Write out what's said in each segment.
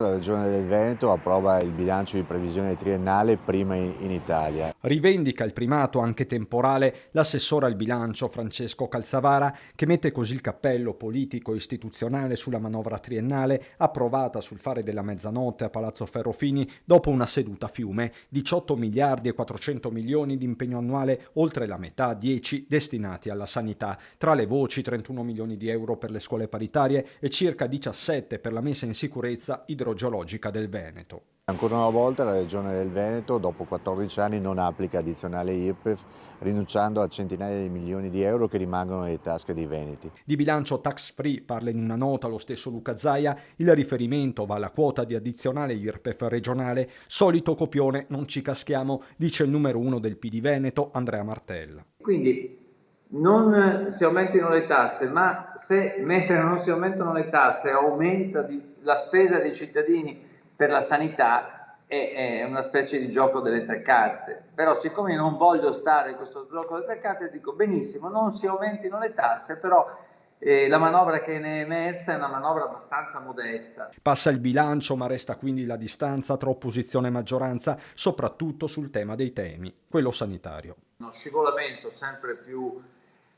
La Regione del Veneto approva il bilancio di previsione triennale prima in Italia. Rivendica il primato anche temporale l'assessore al bilancio Francesco Calzavara, che mette così il cappello politico e istituzionale sulla manovra triennale approvata sul fare della mezzanotte a Palazzo Ferrofini dopo una seduta a fiume. 18 miliardi e 400 milioni di impegno annuale, oltre la metà, 10 destinati alla sanità. Tra le voci 31 milioni di euro per le scuole paritarie e circa 17 per la messa in sicurezza idrogeologica del Veneto. Ancora una volta la Regione del Veneto, dopo 14 anni, non applica addizionale IRPEF, rinunciando a centinaia di milioni di euro che rimangono nelle tasche dei veneti. Di bilancio tax free parla in una nota lo stesso Luca Zaia, il riferimento va alla quota di addizionale IRPEF regionale, solito copione, non ci caschiamo, dice il numero uno del PD Veneto, Andrea Martella. Quindi non si aumentino le tasse, ma se mentre non si aumentano le tasse aumenta la spesa dei cittadini per la sanità, è una specie di gioco delle tre carte. Però siccome non voglio stare in questo gioco delle tre carte, dico benissimo, non si aumentino le tasse, però la manovra che ne è emersa è una manovra abbastanza modesta. Passa il bilancio, ma resta quindi la distanza tra opposizione e maggioranza, soprattutto sul tema dei temi, quello sanitario. Uno scivolamento sempre più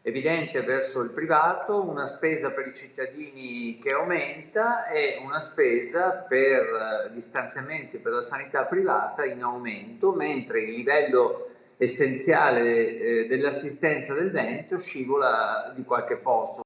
evidente verso il privato, una spesa per i cittadini che aumenta e una spesa per gli stanziamenti per la sanità privata in aumento, mentre il livello essenziale dell'assistenza del Veneto scivola di qualche posto.